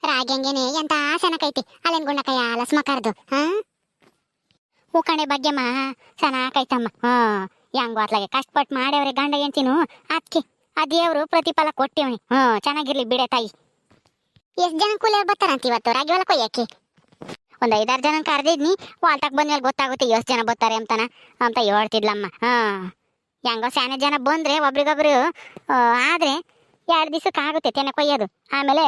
ರಾಗ್ಯಂಗೆನೆ ಎಂತ ಸೆನಕೈತಿ ಅಲ್ಲೇನ್ ಗುಂಡಕಯ್ಯ ಲಸ್ಮಕಾರ್ದು ಹೂಕಣೆ ಭಾಗ್ಯಮ್ಮ ಸೆನಕೈತಮ್ಮ ಹೆಂಗು ಅತ್ಲಾಗೆ ಕಷ್ಟಪಟ್ಟು ಮಾಡ್ಯವ್ರೆ ಗಂಡ ಎಂತಿನು ಅದಕ್ಕೆ ಆ ದೇವ್ರು ಪ್ರತಿಫಲ ಕೊಟ್ಟಿವ್ನಿ ಚೆನ್ನಾಗಿರ್ಲಿ ಬಿಡೆ ತಾಯಿ. ಎಷ್ಟ್ ಜನ ಕೂಲಿಯವ್ರು ಬರ್ತಾರಂತ ಇವತ್ತು ರಾಗಿ ಹೊಲ ಕೊಯ್ಯಕ್ಕೆ? ಒಂದ್ 5-6 ಜನ ಕರೆದಿದ್ನಿ, ವಾಲ್ತಾಕ್ ಬಂದ್ಮೇಲೆ ಗೊತ್ತಾಗುತ್ತೆ ಎಷ್ಟು ಜನ ಬರ್ತಾರೆ ಅಂತ ಹೇಳ್ತಿದ್ಲಮ್ಮ. ಹೆಂಗೋ ಸ್ಯಾನ ಜನ ಬಂದ್ರೆ ಒಬ್ರಿಗೊಬ್ರು ಆದ್ರೆ 2 ದಿವಸಕ್ಕೆ ಆಗುತ್ತೆ ತೆನೆ ಕೊಯ್ಯೋದು. ಆಮೇಲೆ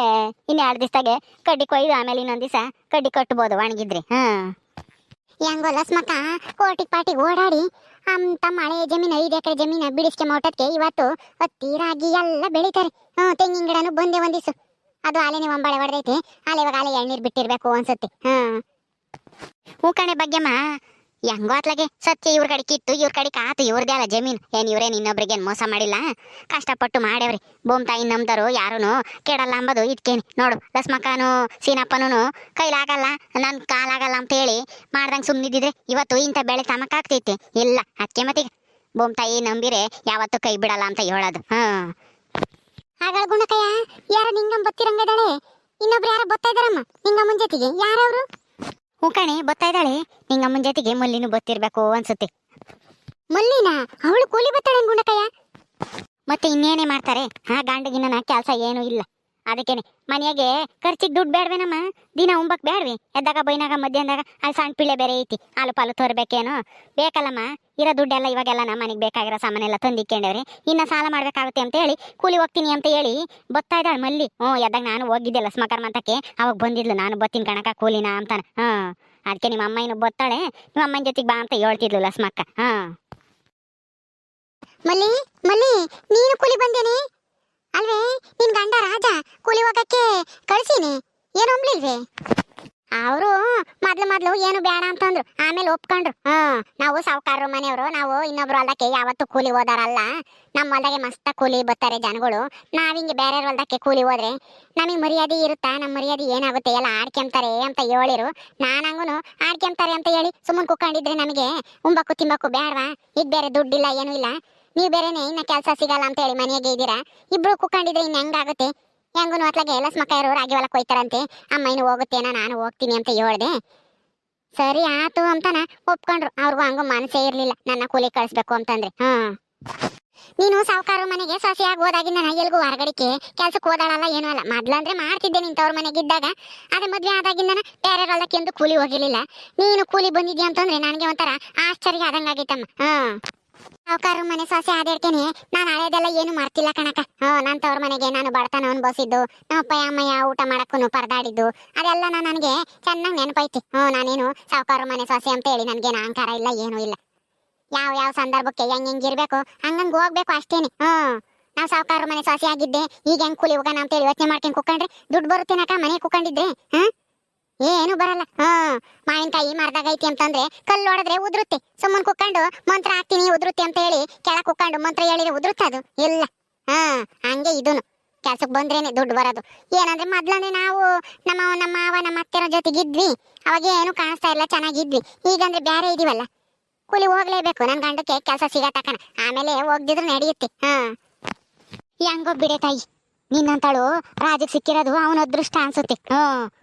ಇನ್ನು 2 ದಿವಸದಾಗೆ ಕಡ್ಡಿ ಕೊಯ್ದು ಆಮೇಲೆ ಇನ್ನೊಂದ್ ದಿವಸ ಕಡ್ಡಿ ಕಟ್ಬೋದು ಒಣಗಿದ್ರೆ. ಹೆಂಗೋ ಲಸ್ಮಕ್ಕ ಕೋಟಿಗೆ ಪಾಟಿಗೆ ಓಡಾಡಿ ಅಂತ ಮಳೆ ಜಮೀನು 5 ಎಕರೆ ಜಮೀನು ಬಿಡಿಸ್ಕೆ ಮೋಟಕ್ಕೆ ಇವತ್ತು ಹತ್ತಿ ರಾಗಿ ಎಲ್ಲ ಬೆಳಿತಾರೆ. ತೆಂಗಿನ ಗಿಡನು ಬಂದೆ ಒಂದ್ ದಿವ್ಸ, ಅದು ಆಲೆನೆ ಒಂಬಾಳೆ ಹೊಡೆದೈತೆ. ಇವಾಗ ಆಲೆ ಎಳ್ನೀರ್ ಬಿಟ್ಟಿರ್ಬೇಕು ಅನ್ಸುತ್ತೆ. ಹೂಕಣೆ ಭಾಗ್ಯಮ್ಮ ಹೆಂಗೋ ಅತ್ಲಾಗೆ ಸತ್ಯ ಇವ್ರ ಕಡೆ ಕಿತ್ತು ಇವ್ರ ಕಡೆ ಕಾತು ಇವ್ರದೇ ಅಲ್ಲ ಜಮೀನು. ಇವ್ರೇನು ಇನ್ನೊಬ್ರಿಗೇನು ಮೋಸ ಮಾಡಿಲ್ಲ, ಕಷ್ಟಪಟ್ಟು ಮಾಡ್ಯವ್ರಿ. ಭೂಮ್ ತಾಯಿ ನಂಬ್ತಾರೋ ಯಾರೂ ಕೆಡಲ್ಲ ಅಂಬದು ಇದ್ಕೇನೆ. ನೋಡು ಲಸ್ಮಕ್ಕನು ಸೀನಪ್ಪನೂ ಕೈಲಾಗಲ್ಲ ನನ್ ಕಾಲಾಗಲ್ಲ ಅಂತ ಹೇಳಿ ಮಾಡ್ದಂಗೆ ಸುಮ್ಮನಿದ್ದಿದ್ರೆ ಇವತ್ತು ಇಂಥ ಬೆಳೆ ತಮಕಾಗ್ತೈತೆ ಇಲ್ಲ. ಅದಕ್ಕೆ ಮತ್ತೀಗ ಭೂಮ್ ತಾಯಿ ನಂಬಿರೆ ಯಾವತ್ತೂ ಕೈ ಬಿಡಲ್ಲ ಅಂತ ಹೇಳೋದು. ಹಾಗಳ ಗುಣಕಯ್ಯ ಯಾರ ನಿಂಗಮ್ ಬತ್ತಿರಂಗದಾಳೆ, ಇನ್ನೊಬ್ರು ಯಾರ ಬತ್ತಾ ಇದಾರಮ್ಮ ನಿಂಗಮ್ಮನ ಜೊತೆಗೆ. ಯಾರವ್ರು? ಹೂಕಣೆ ಬತ್ತಾ ಇದ್ದಾಳೆ ನಿಂಗಮ್ಮನ ಜೊತೆಗೆ. ಮಲ್ಲಿನೂ ಬತ್ತಿರ್ಬೇಕು ಅನ್ಸುತ್ತೆ. ಮಲ್ಲಿನ ಅವಳು ಕೂಲಿ ಬತ್ತಾಳೆ ಗುಂಡಕಯ್ಯ. ಮತ್ತೆ ಇನ್ನೇನೇ ಮಾಡ್ತಾರೆ ಗಂಡಗಿನ ಕೆಲಸ ಏನೂ ಇಲ್ಲ. ಅದಕ್ಕೇನೆ ಮನೆಯಾಗೆ ಖರ್ಚಿಗೆ ದುಡ್ಡು ಬೇಡವೇನಮ್ಮ, ದಿನ ಉಂಬಕ್ ಬೇಡ್ವಿ. ಎದ್ದಾಗ ಬೈನಾಗ ಮಧ್ಯಾಹ್ನದಾಗ ಅಲ್ಲಿ ಸಣ್ಣ ಪಿಳ್ಳೆ ಬೇರೆ ಐತಿ, ಹಾಲು ಪಾಲು ತೋರ್ಬೇಕೇನೋ ಬೇಕಲ್ಲಮ್ಮ. ಇರೋ ದುಡ್ಡೆಲ್ಲ ಇವಾಗೆಲ್ಲ ನಮ್ಮ ಮನೆಗೆ ಬೇಕಾಗಿರೋ ಸಾಮಾನೆಲ್ಲ ತಂದಿಕ್ಕೊಂಡವ್ರಿ. ಇನ್ನು ಸಾಲ ಮಾಡ್ಬೇಕಾಗುತ್ತೆ ಅಂತ ಹೇಳಿ ಕೂಲಿ ಹೋಗ್ತೀನಿ ಅಂತ ಹೇಳಿ ಬತ್ತಾ ಇದ್ದಾಳೆ ಮಲ್ಲಿ. ಎದ್ದಾಗ ನಾನು ಹೋಗಿದ್ದೆ ಲಸ್ಮಕರ್ ಮಂತಕ್ಕೆ, ಅವಾಗ ಬಂದಿದ್ಲು ನಾನು ಬತ್ತೀನಿ ಕಣಕ ಕೂಲಿನ ಅಂತಾನ. ಅದಕ್ಕೆ ನಿಮ್ಮ ಅಮ್ಮನೂ ಬತ್ತಾಳೆ, ನಿಮ್ಮ ಅಮ್ಮನ ಜೊತೆಗೆ ಬಾ ಅಂತ ಹೇಳ್ತಿದ್ಲು ಲಸ್ಮಕ್ಕ. ಮಲ್ಲಿ ಮಲ್ಲಿ ನೀನು ಕೂಲಿ ಬಂದೇನೆ ಅಲ್ವೇ? ನಿನ್ ಗಂಡ ರಾಜ ಕೂಲಿ ಹೋಗಕ್ಕೆ ಕಳ್ಸೀನಿ, ಏನು ಅಂಬ್ಲಿಲ್ವೇ? ಅವರು ಮೊದ್ಲು ಏನು ಬೇಡ ಅಂತಂದ್ರು, ಆಮೇಲೆ ಒಪ್ಕೊಂಡ್ರು. ನಾವು ಸಾವುಕಾರರು ಮನೆಯವರು, ನಾವು ಇನ್ನೊಬ್ರು ಹೊಲ್ದಕ್ಕೆ ಯಾವತ್ತು ಕೂಲಿ ಹೋದಾರಲ್ಲ. ನಮ್ಮ ಹೊಲ್ದಾಗೆ ಮಸ್ತ ಕೂಲಿ ಬರ್ತಾರೆ ಜನಗಳು. ನಾವಿಂಗೆ ಬೇರೆ ಹೊಲ್ದಕ್ಕೆ ಕೂಲಿ ಹೋದ್ರೆ ನಮಗೆ ಮರ್ಯಾದೆ ಇರುತ್ತಾ? ನಮ್ಮ ಮರ್ಯಾದೆ ಏನಾಗುತ್ತೆ? ಎಲ್ಲ ಆಡ್ಕೊಂತಾರೆ ಅಂತ ಹೇಳಿರು. ನಾನಂಗೂ ಆಡ್ಕೊಂತಾರೆ ಅಂತ ಹೇಳಿ ಸುಮ್ಮನೆ ಕುತ್ಕೊಂಡಿದ್ರೆ ನಮಗೆ ಉಂಬಕ್ಕು ತಿಂಬಕ್ಕು ಬೇಡವಾ? ಈಗ ಬೇರೆ ದುಡ್ಡಿಲ್ಲ ಏನೂ ಇಲ್ಲ, ನೀವು ಬೇರೆನೆ ಇನ್ನ ಕೆಲಸ ಸಿಗಲ್ಲ ಅಂತ ಹೇಳಿ ಮನೆಗೆ ಇದ್ದೀರಾ. ಇಬ್ರು ಕುತ್ಕೊಂಡಿದ್ರೆ ಇನ್ನು ಹೆಂಗಾಗುತ್ತೆ? ಹೆಂಗೂ ಅತ್ಲಾಗೆ ಲಸ್ಮಕ್ಕಯ್ಯರು ರಾಗಿ ಹೊಲ ಕೊಯ್ತಾರಂತೆ, ಅಮ್ಮಯ್ಯನು ಹೋಗುತ್ತೇನ ನಾನು ಹೋಗ್ತೀನಿ ಅಂತ ಹೇಳ್ದೆ. ಸರಿ ಆತು ಅಂತಾನ ಒಪ್ಕೊಂಡ್ರು. ಅವ್ರಿಗೂ ಹಂಗೂ ಮನಸ್ಸೇ ಇರ್ಲಿಲ್ಲ ನನ್ನ ಕೂಲಿ ಕಳಿಸ್ಬೇಕು ಅಂತಂದ್ರೆ. ನೀನು ಸಾವುಕಾರ ಮನೆಗೆ ಸೊಸೆಯಾಗಿ ಹೋದಾಗಿಂದ ನಾನು ಎಲ್ಗೂ ಹೊರಗಡಿಕೆ ಕೆಲ್ಸಕ್ಕೆ ಹೋದಾಳಲ್ಲ ಏನೂ ಅಲ್ಲ. ಮೊದ್ಲಂದ್ರೆ ಮಾಡ್ತಿದ್ದೆ ನಿಂತವ್ರ ಮನೆಗಿದ್ದಾಗ. ಅದೇ ಮದ್ವೆ ಆದಾಗಿಂದ ಬೇರೆ ಹೊಲಕ್ಕೆ ಎಂದು ಕೂಲಿ ಹೋಗಿರ್ಲಿಲ್ಲ. ನೀನು ಕೂಲಿ ಬಂದಿದ್ಯಾ ಅಂತಂದ್ರೆ ನನಗೆ ಒಂಥರ ಆಶ್ಚರ್ಯ ಆದಂಗಾಗಿತ್ತಮ್ಮ. ಸಾವುಕಾರ ಮನೆ ಸೊಸೆ ಆದೇಳ್ತೇನೆ ನಾನು ಹಳೇದೆಲ್ಲ ಏನು ಮಾಡ್ತಿಲ್ಲ ಕಣಕ. ನಾನು ತವ್ರ ಮನೆಗೆ ನಾನು ಬಡತನ ಅನ್ಭವಿಸಿದ್ದು, ನಮ್ಮಪ್ಪ ಅಮ್ಮಯ್ಯ ಊಟ ಮಾಡಕ್ಕೂ ಪರದಾಡಿದ್ದು ಅದೆಲ್ಲ ನನಗೆ ಚೆನ್ನಾಗಿ ನೆನಪೈತಿ. ನಾನೇನು ಸಾವುಕಾರ ಮನೆ ಸೊಸೆ ಅಂತ ಹೇಳಿ ನನಗೇನು ಅಹಂಕಾರ ಇಲ್ಲ, ಏನೂ ಇಲ್ಲ. ಯಾವ ಸಂದರ್ಭಕ್ಕೆ ಹೆಂಗಿರ್ಬೇಕು ಹಂಗಂಗೆ ಹೋಗ್ಬೇಕು ಅಷ್ಟೇನೆ. ನಾವು ಸಾವುಕಾರ ಮನೆ ಸೊಸೆ ಆಗಿದ್ದೆ, ಈಗ ಹೆಂಗ್ ಕೂಲಿ ಹೋಗೋಣ ಅಂತೇಳಿ ಯೋಚನೆ ಮಾಡ್ಕೊಂಡು ಕುತ್ಕೊಂಡ್ರೆ ದುಡ್ಡು ಬರುತ್ತೇನಕ ಮನೆ ಕುತ್ಕೊಂಡಿದ್ರೆ? ಏನು ಬರಲ್ಲ. ಮಾವಿನಕಾಯಿ ಮರದಾಗ ಐತಿ ಅಂತಂದ್ರೆ ಕಲ್ಲು ಹೊಡೆದ್ರೆ ಉದುರುತ್ತೆ. ಸುಮ್ಮನೆ ಕುತ್ಕೊಂಡು ಮಂತ್ರ ಹಾಕ್ತೀನಿ ಉದುರುತ್ತೆ ಅಂತ ಹೇಳಿ ಕೆಳಗೆ ಕುತ್ಕೊಂಡು ಮಂತ್ರ ಹೇಳಿದ್ರೆ ಉದುರುತ್ತದು ಇಲ್ಲ. ಹಂಗೆ ಇದೂನು ಕೆಲ್ಸಕ್ಕೆ ಬಂದ್ರೇನೆ ದುಡ್ಡು ಬರೋದು. ಏನಂದ್ರೆ ಮೊದ್ಲಂದ್ರೆ ನಾವು ನಮ್ಮ ಮಾವ ನಮ್ಮ ಅತ್ತೆರ ಜೊತೆಗಿದ್ವಿ, ಅವಾಗ ಏನು ಕಾಣಿಸ್ತಾ ಇಲ್ಲ, ಚೆನ್ನಾಗಿದ್ವಿ. ಈಗಂದ್ರೆ ಬೇರೆ ಇದೀವಲ್ಲ, ಕೂಲಿ ಹೋಗ್ಲೇಬೇಕು. ನನ್ನ ಗಂಡಕ್ಕೆ ಕೆಲಸ ಸಿಗತಕ್ಕನ, ಆಮೇಲೆ ಹೋಗ್ದಿದ್ರು ನಡೆಯುತ್ತೆ. ಹೆಂಗೋ ಬಿಡೆ ತಾಯಿ, ನಿನ್ನಂತಾಳು ರಾಜಕ್ಕೆ ಸಿಕ್ಕಿರೋದು ಅವನ ಅದೃಷ್ಟ ಅನ್ಸುತ್ತೆ.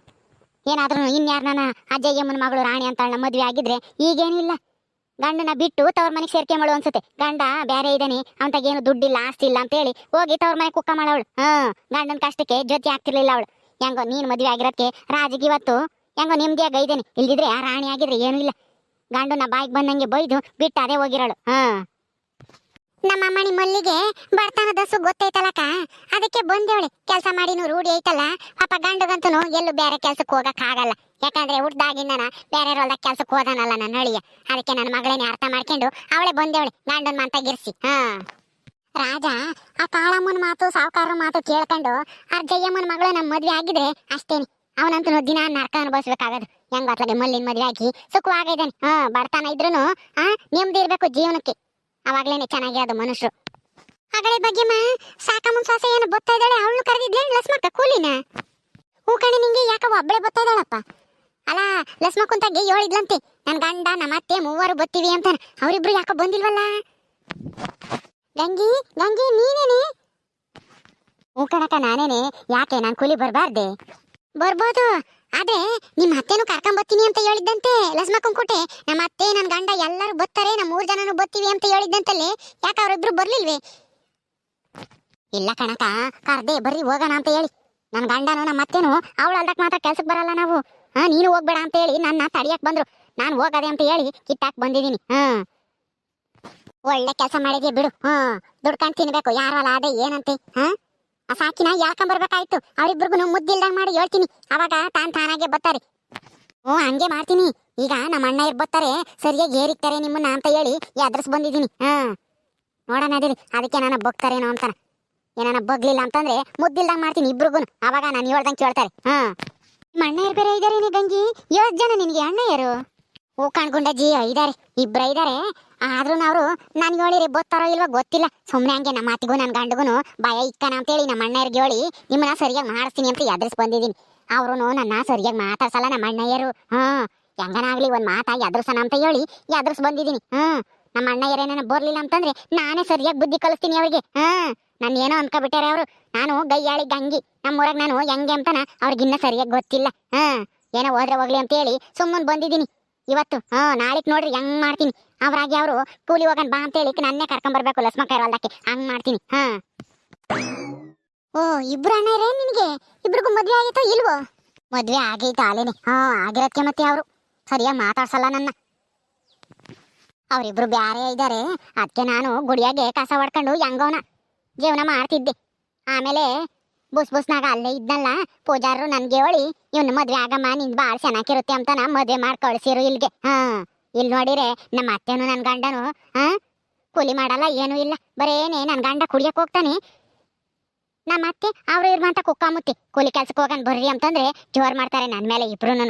ಏನಾದ್ರೂ ಇನ್ಯಾರನ ಅಜ್ಜಯ್ಯಮ್ಮನ ಮಗಳು ರಾಣಿ ಅಂತಾಳ ಮದ್ವೆ ಆಗಿದ್ರೆ ಈಗೇನಿಲ್ಲ, ಗಂಡನ ಬಿಟ್ಟು ತವ್ರ ಮನೆಗೆ ಸೇರ್ಕೊಂಬಳು ಅನ್ಸುತ್ತೆ. ಗಂಡ ಬೇರೆ ಇದ್ದಾನೆ, ಅವನಿಗೇನು ದುಡ್ಡಿಲ್ಲ ಆಸ್ತಿ ಇಲ್ಲ ಅಂತ ಹೇಳಿ ಹೋಗಿ ತವ್ರ ಮನೆ ಕುಕ್ಕ ಮಾಡವಳು. ಗಂಡನ ಕಷ್ಟಕ್ಕೆ ಜೊತೆ ಆಗ್ತಿರ್ಲಿಲ್ಲ ಅವಳು. ಹೆಂಗೋ ನೀನು ಮದ್ವೆ ಆಗಿರೋದಕ್ಕೆ ರಾಜಿಗೆ ಇವತ್ತು ಹೆಂಗೋ ನೆಮ್ಮದಿಯಾಗ ಇದ್ದೇನೆ. ಇಲ್ದಿದ್ರೆ ಆ ರಾಣಿ ಆಗಿದ್ರೆ ಏನೂ ಇಲ್ಲ, ಗಂಡನ ಬಾಯಿಗೆ ಬಂದಂಗೆ ಬೈದು ಬಿಟ್ಟು ಅದೇ ಹೋಗಿರೋಳು. ನಮ್ಮ ಅಮ್ಮನಿ ಮಲ್ಲಿಗೆ ಬಡತನ ದಸು ಗೊತ್ತೈತಲಕ್ಕ, ಅದಕ್ಕೆ ಬಂದೇವಳೆ. ಕೆಲಸ ಮಾಡಿನೂ ರೂಢಿ ಐತಲ್ಲ. ಪಾಪ ಗಂಡಗಂತೂ ಎಲ್ಲೂ ಬೇರೆ ಕೆಲ್ಸಕ್ಕೆ ಹೋಗಕ್ ಆಗಲ್ಲ, ಯಾಕಂದ್ರೆ ಹುಡ್ದಾಗಿಂದ ಬೇರೆ ಹೊಲ್ದಾಗ ಕೆಲ್ಸಕ್ಕೆ ಹೋದನಲ್ಲ ನನ್ನ ಅಳಿಯ. ಅದಕ್ಕೆ ನನ್ನ ಮಗಳೇನೆ ಅರ್ಥ ಮಾಡ್ಕೊಂಡು ಅವಳೆ ಬಂದೇವಳೆ ಗಂಡನ ಮಂತಾಗಿರ್ಸಿ. ರಾಜ ಆ ಕಾಳಮ್ಮನ ಮಾತು ಸಾವುಕಾರ ಮಾತು ಕೇಳ್ಕೊಂಡು ಅರ್ಜಯ್ಯಮ್ಮನ ಮಗಳು ನಮ್ಮ ಮದ್ವೆ ಆಗಿದ್ರೆ ಅಷ್ಟೇನಿ, ಅವನಂತೂ ದಿನ ನರ್ಕ ಅನುಭವಿಸ್ಬೇಕಾಗದು. ಹೆಂಗ ಅತ್ಲಾಗೆ ಮಲ್ಲಿನ ಮದ್ವೆ ಆಗಿ ಸುಖವಾಗಿದ್ದಾನೆ. ಬಡತನ ಇದ್ರೂನು ನೆಮ್ಮದಿ ಇರ್ಬೇಕು ಜೀವನಕ್ಕೆ, ಅವಾಗ್ಲೇನೆ ಚೆನ್ನಾಗಿರೋದು ಮನುಷ್ಯರು. ಹಾಗಳೆ ಬಗ್ಗೆಮ್ಮ ಸಾಕಮ್ಮನ ಸೊಸೆ ಏನು ಬತ್ತಾ ಇದ್ದಾಳೆ, ಅವಳು ಕರೆದಿದ್ಲೇ ಲಸ್ಮಕ್ಕ ಕೂಲಿನ? ಹೂ ಕಣೆ, ನಿಂಗೆ ಯಾಕ ಒಬ್ಬಳೆ ಬತ್ತಾ ಇದ್ದಾಳಪ್ಪ? ಅಲ್ಲ ಲಸ್ಮಕ್ಕಂತಾಗೆ ಹೇಳಿದ್ಲಂತೆ ನನ್ನ ಗಂಡ ನಮ್ಮ ಅತ್ತೆ ಮೂವರು ಬತ್ತೀವಿ ಅಂತ. ಅವರಿಬ್ರು ಯಾಕೋ ಬಂದಿಲ್ವಲ್ಲ? ಗಂಗಿ ಗಂಗಿ ನೀನೇನೆ? ಹೂ ಕಣಕ ನಾನೇನೆ. ಯಾಕೆ ನಾನು ಕೂಲಿ ಬರಬಾರ್ದೆ? ಬರ್ಬೋದು. ಆದ್ರೆ ನಿಮ್ಮ ಅತ್ತೆನೂ ಕರ್ಕೊಂಬರ್ತೀನಿ ಅಂತ ಹೇಳಿದ್ದಂತೆ ಲಸ್ಮಕ್ಕಂಕೋಟೆ. ನಮ್ಮ ಅತ್ತೆ ನನ್ನ ಗಂಡ ಎಲ್ಲರೂ ಬರ್ತಾರೆ, ನಮ್ಮ 3 ಜನನು ಬರ್ತೀವಿ ಅಂತ ಹೇಳಿದ್ದಂತಲ್ಲಿ. ಯಾಕೆ ಅವರಿಬ್ರು ಬರ್ಲಿಲ್ವೇ? ಇಲ್ಲ ಕಣಕ, ಕರ್ದೆ ಬರ್ರಿ ಹೋಗೋಣ ಅಂತ ಹೇಳಿ. ನನ್ನ ಗಂಡನು ನಮ್ಮ ಅತ್ತೆನೂ ಅವಳು ಅಲ್ದಕ್ ಮಾತ್ರ ಕೆಲ್ಸಕ್ಕೆ ಬರಲ್ಲ ನಾವು. ನೀನು ಹೋಗ್ಬೇಡ ಅಂತ ಹೇಳಿ ನನ್ನ ತಡಿಯಕ್ ಬಂದ್ರು. ನಾನು ಹೋಗದೆ ಅಂತ ಹೇಳಿ ಕಿತ್ತಾಕ್ ಬಂದಿದ್ದೀನಿ. ಒಳ್ಳೆ ಕೆಲಸ ಮಾಡಿದ್ಯಾ ಬಿಡು. ದುಡ್ಕೊಂಡು ತಿನ್ಬೇಕು, ಯಾರು ಅಲ್ಲ ಅದೇ ಏನಂತೆ. ಆ ಸಾಕಿನ ಯಾಕಂಬರ್ಬೇಕಾಯ್ತು. ಅವ್ರಿಬ್ರಿಗೂ ಮುದ್ದಿಲ್ದಂಗ್ ಮಾಡಿ ಹೇಳ್ತೀನಿ, ಅವಾಗ ತಾನಾಗೆ ಬರ್ತಾರೆ. ಹಂಗೆ ಮಾಡ್ತೀನಿ. ಈಗ ನಮ್ಮ ಅಣ್ಣ ಬರ್ತಾರೆ, ಸರಿಯಾಗಿ ಏರಿಕ್ತಾರೆ ನಿಮ್ಮನ್ನ ಅಂತ ಹೇಳಿ ಎದ್ರಸ್ ಬಂದಿದ್ದೀನಿ. ನೋಡೋಣ ಅದಿರಿ, ಅದಕ್ಕೆ ನಾನು ಬಗ್ತಾರೇನೋ ಅಂತಾನ. ಏನಾನ ಬಗ್ಲಿಲ್ಲ ಅಂತಂದ್ರೆ ಮುದ್ದಿಲ್ದಂಗ್ ಮಾಡ್ತೀನಿ ಇಬ್ರಿಗೂ, ಅವಾಗ ನಾನು ಹೇಳ್ದಂಗೆ ಕೇಳ್ತಾರೆ. ನಿಮ್ಮ ಅಣ್ಣಯ್ಯರು ಬೇರೆ ಇದಾರೇನೆ ಗಂಗಿ? 7 ಜನ ನಿನಗೆ ಅಣ್ಣಯ್ಯರು? ಕಣ್ಗುಂಡಜ್ಜಿ ಇದಾರೆ, 2 ಇದಾರೆ. ಆದ್ರೂ ಅವರು ನನ್ಗೆ ಹೇಳಿರಿ ಗೊತ್ತಾರೋ ಇಲ್ವೋ ಗೊತ್ತಿಲ್ಲ. ಸುಮ್ಮನೆ ಹಂಗೆ ನಮ್ಮ ಮಾತಿಗೂ ನನ್ನ ಗಂಡಗೂ ಭಯ ಇಕ್ಕನ ಅಂತೇಳಿ ನಮ್ಮ ಅಣ್ಣಯ್ಯರಿಗೆ ಹೇಳಿ ನಿಮ್ಮನ್ನ ಸರಿಯಾಗಿ ಮಾಡಿಸ್ತೀನಿ ಅಂತ ಎದುರಿಸಿ ಬಂದಿದ್ದೀನಿ. ಅವರು ನನ್ನ ಸರಿಯಾಗಿ ಮಾತಾಡ್ಸಲ್ಲ ನಮ್ಮ ಅಣ್ಣಯ್ಯರು. ಹೆಂಗನಾಗ್ಲಿ ಒಂದ್ ಮಾತಾ ಎದುರ್ಸನ ಅಂತ ಹೇಳಿ ಎದುರಿಸಿ ಬಂದಿದ್ದೀನಿ. ನಮ್ಮ ಅಣ್ಣಯ್ಯರೇನ ಬರ್ಲಿಲ್ಲ ಅಂತಂದ್ರೆ ನಾನೇ ಸರಿಯಾಗಿ ಬುದ್ಧಿ ಕಲಿಸ್ತೀನಿ ಅವ್ರಿಗೆ. ನಾನು ಏನೋ ಅನ್ಕೊಬಿಟ್ಟಾರೆ ಅವರು. ನಾನು ಗೈಯಾಳಿ ಗಂಗಿ, ನಮ್ಮೂರಾಗ ನಾನು ಹೆಂಗೆ ಅಂತಾನ ಅವ್ರಿಗಿನ್ನ ಸರಿಯಾಗಿ ಗೊತ್ತಿಲ್ಲ. ಏನೋ ಹೋದ್ರೆ ಹೋಗ್ಲಿ ಅಂತ ಹೇಳಿ ಸುಮ್ಮನೆ ಬಂದಿದ್ದೀನಿ ಇವತ್ತು. ನಾಳೆಕ್ ನೋಡ್ರಿ ಹೆಂಗ್ ಮಾಡ್ತೀನಿ. ಅವ್ರಾಗಿ ಅವರು ಕೂಲಿ ಹೋಗನ್ ಬಾ ಅಂತ ಹೇಳಿ ನನ್ನೇ ಕರ್ಕೊಂಬರ್ಬೇಕು ಲಸ್ಮಕ್ಕ ಹೊಲ್ದಕ್ಕೆ, ಹಂಗ್ ಮಾಡ್ತೀನಿ. ಓ 2 ಅಣ್ಣರೇ ನಿನಗೆ? ಇಬ್ರಿಗೂ ಮದ್ವೆ ಆಗಿತ್ತೋ ಇಲ್ವೋ? ಮದ್ವೆ ಆಗೈತ ಅಲೇನೆ. ಆಗಿರತ್ತೆ. ಮತ್ತೆ ಅವರು ಸರಿಯಾಗಿ ಮಾತಾಡ್ಸಲ್ಲ ನನ್ನ. ಅವರಿಬ್ರು ಬ್ಯಾರೆ ಇದ್ದಾರೆ. ಅದಕ್ಕೆ ನಾನು ಗುಡಿಯಾಗೆ ಕಸ ಹೊಡ್ಕೊಂಡು ಹೆಂಗೋನ ಜೀವನ ಮಾಡ್ತಿದ್ದೆ. ಆಮೇಲೆ ಬುಸ್ನಾಗ ಅಲ್ಲೇ ಇದ್ನಲ್ಲ, ಪೂಜಾರರು ನನ್ಗೆ ಹೇಳಿ ಇವ್ನ ಮದ್ವೆ ಆಗಮ್ಮ, ನಿಂದ್ ಬಾಳ್ ಚೆನ್ನಾಗಿರುತ್ತೆ ಅಂತ ಮದ್ವೆ ಮಾಡಿ ಕಳ್ಸಿರು ಇಲ್ಗೆ. ಇಲ್ಲಿ ನೋಡಿರೆ ನಮ್ಮ ಅತ್ತೆನು ನನ್ನ ಗಂಡನು ಕೂಲಿ ಮಾಡಲ್ಲ, ಏನೂ ಇಲ್ಲ. ಬರೇನೆ ನನ್ನ ಗಂಡ ಕುಡಿಯಕ್ ಹೋಗ್ತಾನೆ. ನಮ್ಮ ಅತ್ತೆ ಅವ್ರು ಇರ್ಮಂತ ಕುಕ್ಕಾಮುತ್ತಿ ಕೂಲಿ ಕೆಲ್ಸಕ್ಕೆ ಹೋಗನ್ ಬರ್ರಿ ಅಂತಂದ್ರೆ ಜೋರ್ ಮಾಡ್ತಾರೆ ನನ್ನ ಮೇಲೆ ಇಬ್ರುನು.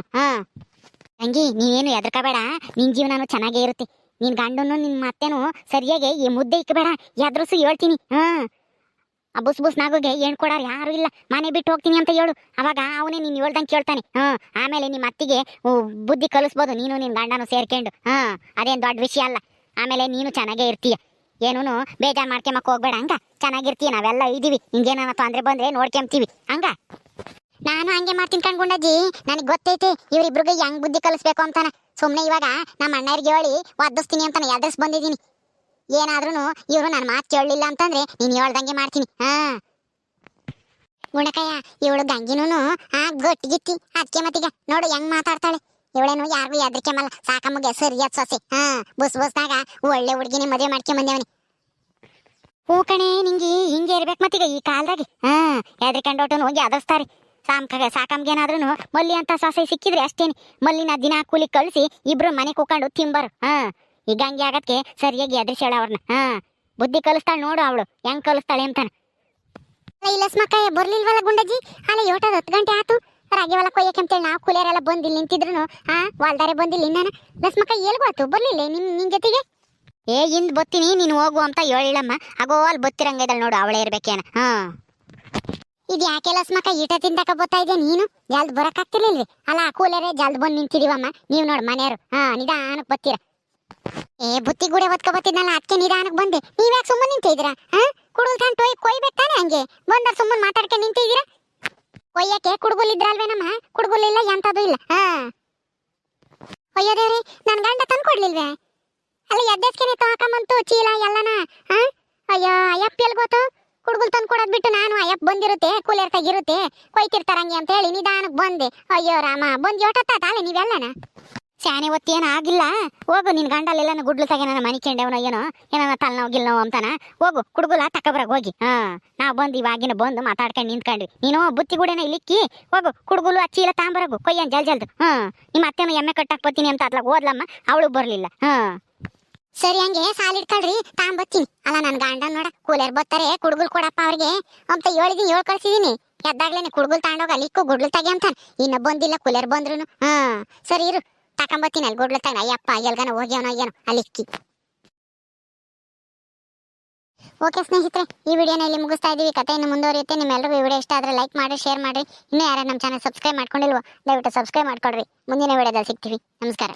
ತಂಗಿ ನೀನೇನು ಎದ್ರಕಬೇಡ, ನಿನ್ ಜೀವನನು ಚೆನ್ನಾಗೇ ಇರುತ್ತೆ. ನಿನ್ ಗಂಡನು ನಿನ್ ಅತ್ತೆನು ಸರಿಯಾಗಿ ಈ ಮುದ್ದೆ ಇಕ್ಕಬೇಡ, ಎದ್ರಸು ಹೇಳ್ತೀನಿ. ಆ ಬುಸ್ನಾಗೋಗೆ ಏನ್ ಕೊಡಾರ ಯಾರು ಇಲ್ಲ, ಮನೆ ಬಿಟ್ಟು ಹೋಗ್ತೀನಿ ಅಂತ ಹೇಳು, ಅವಾಗ ಅವನೇ ನೀನ್ ಹೇಳ್ದಂಗೆ ಕೇಳ್ತಾನೆ. ಆಮೇಲೆ ನಿಮ್ಮ ಅತ್ತಿಗೆ ಬುದ್ಧಿ ಕಲಿಸ್ಬೋದು, ನೀನು ನಿನ್ ಗಂಡನು ಸೇರ್ಕೊಂಡು. ಅದೇನ್ ದೊಡ್ಡ ವಿಷಯ ಅಲ್ಲ. ಆಮೇಲೆ ನೀನು ಚೆನ್ನಾಗೇ ಇರ್ತೀಯ, ಏನೂನು ಬೇಜಾರ್ ಮಾಡ್ಕೊಂಬಕ್ ಹೋಗ್ಬೇಡ. ಹಂಗ ಚೆನ್ನಾಗಿರ್ತೀಯ, ನಾವೆಲ್ಲ ಇದೀವಿ. ನಿಂಗೇನಾನ ತೊಂದ್ರೆ ಬಂದ್ರೆ ನೋಡ್ಕೊಂತೀವಿ. ಹಂಗ ನಾನು ಹಂಗೆ ಮಾಡ್ತೀನಿ ಕಣ್ಗುಂಡಜ್ಜಿ. ನನಗೆ ಗೊತ್ತೈತೆ ಇವ್ರಿಬ್ರಿಗೆ ಹೆಂಗ್ ಬುದ್ಧಿ ಕಲಿಸ್ಬೇಕು ಅಂತಾನ. ಸುಮ್ನೆ ಇವಾಗ ನಮ್ಮ ಅಣ್ಣರಿಗೆ ಹೇಳಿ ಒದ್ದಿಸ್ತೀನಿ ಅಂತಾನೆ ಎದ್ರಿಸ್ ಬಂದಿದ್ದೀನಿ. ಏನಾದ್ರೂ ಇವ್ರು ನನ್ನ ಮಾತು ಕೇಳಲಿಲ್ಲ ಅಂತಂದ್ರೆ ನೀನ್ ಹೇಳ್ದಂಗೆ ಮಾಡ್ತೀನಿ. ಗುಣಕಯ್ಯ, ಇವಳು ಗಂಗಿನೂ ಗಟ್ಟಿಗಿತ್ತಿ ಅದಕ್ಕೆ ಮತ್ತೀಗ ನೋಡು ಹೆಂಗ್ ಮಾತಾಡ್ತಾಳೆ. ಇವಳೇನು ಯಾರಿಗೂ ಎದ್ರಿಕೆಮಲ್ಲ, ಸಾಕಮ್ಮಗೆ ಸರಿಯಾದ ಸೊಸೆ. ಬುಸ್ನಾಗ ಒಳ್ಳೆ ಹುಡುಗಿನೇ ಮದುವೆ ಮಾಡ್ಕೊಂಬಂದೇವನಿ. ಹೂ ಕಣೆ, ನಿಂಗೆ ಹಿಂಗೆ ಇರ್ಬೇಕು ಮತ್ತೀಗ ಈ ಕಾಲದಾಗೆ. ಎದ್ರಿಕೊಂಡೋಟು ಹೋಗಿ ಎದರ್ಸ್ತಾರೆ. ಸಾಕಮ್ಗೇನಾದ್ರೂ ಮಲ್ಲಿ ಅಂತ ಸೊಸೆ ಸಿಕ್ಕಿದ್ರೆ ಅಷ್ಟೇನಿ, ಮಲ್ಲಿನ ದಿನ ಕೂಲಿ ಕಳಿಸಿ ಇಬ್ರು ಮನೆ ಕೂಕೊಂಡು ತಿಂಬರು. ಈಗ ಹಂಗೆ ಆಗಕ್ಕೆ ಸರಿಯಾಗಿ ಎದ್ರಿಸೇಳ ಅವ್ರನ್ನ. ಬುದ್ಧಿ ಕಲಿಸ್ತಾಳೆ ನೋಡು ಅವಳು ಹೆಂಗ್ ಕಲಿಸ್ತಾಳೆ ಅಂತಾನ. ಲಸ್ಮಕ್ಕಯ್ಯ ಬರ್ಲಿಲ್ವಲ್ಲ ಗುಂಡಜ್ಜಿ? ಅಲ್ಲ 10 ಗಂಟೆ ಆತು. ರಾಗಿ ಹೊಲ ಕೊಯ್ಯಕ್ಕೆ ಅಂತೇಳಿ ನಾವು ಕೂಲಿಯರೆಲ್ಲ ಬಂದಿಲ್ಲ ನಿಂತಿದ್ರು. ವಾಲ್ದಾರೆ ಬಂದಿಲ್ಲ. ಇನ್ನ ಲಸ್ಮಕ್ಕಯ್ಯ ಎಲ್ಗೋತು ಬರ್ಲಿಲ್ಲ ನಿನ್ ಜೊತೆಗೆ? ಇಂದ್ ಬತ್ತೀನಿ ನೀನು ಹೋಗು ಅಂತ ಹೇಳಿಲ್ಲಮ್ಮ. ಆಗೋ ಅಲ್ಲಿ ಬತ್ತಿರಂಗಿದಲ್ ನೋಡು, ಅವಳೇ ಇರ್ಬೇಕೇನ. ಇದು ಯಾಕೆ ಲಸ್ಮಕ್ಕ ಈಟ ತಿಂದಕ ಬರ್ತಾ ಇದೆ ನೀನು? ಜಲ್ದ್ ಬರಕ್ ಆಗ್ತಿರ್ಲಿಲ್ರಿ? ಅಲ್ಲ ಕೂಲಿಯರೇ ಜಲ್ದ್ ಬಂದು ನಿಂತಿದೀವಮ್ಮ, ನೀವ್ ನೋಡ್ ಮನೆಯವರು ನಿಧಾನಕ್ ಬತ್ತೀರ. ಬುತ್ತಿ ಗುಡೆ ಒತ್ಕೊ ಬತ್ತಿದ್ನಲ್ಲ, ಅದಕ್ಕೆ ನಿಧಾನಕ್ ಬಂದೆ. ನೀವ್ಯಾಕೆ ಸುಮ್ಮನೆ ನಿಂತಿದ್ದೀರಾ? ಕುಡುಲ್ ಕಂಡು ಕೊಯ್ಬೇಕು ತಾನೆ, ಹಂಗೆ ಬಂದ ಸುಮ್ಮನೆ ಮಾತಾಡ್ಕೊಂಡು ನಿಂತಿದ್ದೀರಾ? ಕೊಯ್ಯಕ್ಕೆ ಕುಡುಗುಲ್ ಇದ್ರಲ್ವೇನಮ್ಮ? ಕುಡುಗುಲಿಲ್ಲ, ಎಂತದು ಇಲ್ಲ. ಅಯ್ಯೋ ದೇವ್ರಿ, ನನ್ ಗಂಡ ತಂದು ಕೊಡ್ಲಿಲ್ವೇ? ಅಲ್ಲ ಎದ್ದೆಸ್ಕೆನೆ ತಗೊಂಬಂತು ಚೀಲ ಎಲ್ಲನ. ಅಯ್ಯೋ ಅಯ್ಯಪ್ಪ ಎಲ್ ಗೊತ್ತು? ಕುಡುಗುಲ್ ತಂದು ಕೊಡೋದ್ ಬಿಟ್ಟು ನಾನು ಅಯ್ಯಪ್ಪ ಬಂದಿರುತ್ತೆ, ಕೂಲಿಯರ್ ತೆಗಿರುತ್ತೆ, ಕೊಯ್ತಿರ್ತಾರಂಗೆ ಅಂತ ಹೇಳಿ ನಿಧಾನಕ್ ಬಂದೆ. ಅಯ್ಯೋ ರಾಮ, ಬಂದು ಯೋಟತ್ತಾಲೆ ನೀವೆಲ್ಲನ ಶಾನೆ ಒತ್ತಿ ಏನೋ ಆಗಿಲ್ಲ. ಹೋಗು, ನಿನ್ ಗಂಡಲ್ಲೆಲ್ಲನ ಗುಡ್ಲು ತಗೆ ನನ್ನ ಮನೆ ಕೆಂಡವನೋ ಏನೋ ಏನಾನ ತಲೆನೋವು ಗಿಲ್ನೋವು ಅಂತಾನ. ಹೋಗು ಕುಡುಗುಲ ತಕ್ಕಬ್ರಾಗ ಹೋಗಿ. ನಾವು ಬಂದು ಇವಾಗಿನ ಬಂದು ಮಾತಾಡ್ಕೊಂಡು ನಿಂತ್ಕೊಂಡ್ವಿ. ನೀನು ಬುತ್ತಿ ಗುಡೇನ ಇಲ್ಲಿಕ್ಕಿ ಹೋಗು, ಕುಡುಗುಲು ಆ ಚೀಲ ತಾಂಬರಾಗು ಕೊಯ್ಯನ್ ಜಲ್ದು. ನಿಮ್ಮ ಅತ್ತೆನೂ ಎಮ್ಮೆ ಕಟ್ಟಾಕ್ ಬತ್ತೀನಿ ಅಂತ ಅದ್ಲಾಗ ಹೋದ್ಲಮ್ಮ, ಅವಳು ಬರ್ಲಿಲ್ಲ. ಸರಿ ಹಂಗೆ ಸಾಲಿಡ್ಕೊಳ್ರಿ, ತಾಂಬತ್ತೀನಿ. ಅಲ್ಲ ನನ್ ಗಂಡ ನೋಡ ಕೂಲಿಯರ್ ಬರ್ತಾರೆ, ಕುಡುಗುಲ್ ಕೊಡಪ್ಪ ಅವ್ರಿಗೆ ಅಂತ ಹೇಳಿದೀನಿ, ಕಳ್ಸಿದೀನಿ. ಎದ್ದಾಗ್ಲೇನೆ ಕುಡುಗುಲ್ ತಾಂಡೋಗ ಅಲ್ಲಿಕ್ಕು ಗುಡ್ಲು ತಗೆ ಅಂತ. ಇನ್ನ ಬಂದಿಲ್ಲ ಕೂಲಿಯರ್ ಬಂದ್ರು. ಸರಿ ಇರು, ತಕೊಂಬತ್ತೀನಿ ಅಲ್ಲಿ ಗುಡ್ಲು ತಗ. ಅಯ್ಯಪ್ಪ ಎಲ್ಗನ ಹೋಗ್ಯವನೋ ಏನೋ ಅಲ್ಲಿಕ್ಕಿ. ಓಕೆ ಸ್ನೇಹಿತರೆ, ಈ ವಿಡಿಯೋನ ಇಲ್ಲಿ ಮುಗಿಸ್ತಾ ಇದೀವಿ. ಕಥೆ ಇನ್ನು ಮುಂದುವರಿಯುತ್ತೆ. ನಿಮ್ಮೆಲ್ಲರಿಗೂ ಈ ವಿಡಿಯೋ ಇಷ್ಟ ಆದ್ರೆ ಲೈಕ್ ಮಾಡಿ, ಶೇರ್ ಮಾಡಿ. ಇನ್ನೂ ಯಾರು ನಮ್ಮ ಚಾನಲ್ ಸಬ್ಸ್ಕ್ರೈಬ್ ಮಾಡ್ಕೊಂಡಿಲ್ವೋ ದಯವಿಟ್ಟು ಸಬ್ಸ್ಕ್ರೈಬ್ ಮಾಡ್ಕೊಡ್ರಿ. ಮುಂದಿನ ವಿಡಿಯೋದಲ್ಲಿ ಸಿಗ್ತೀವಿ. ನಮಸ್ಕಾರ.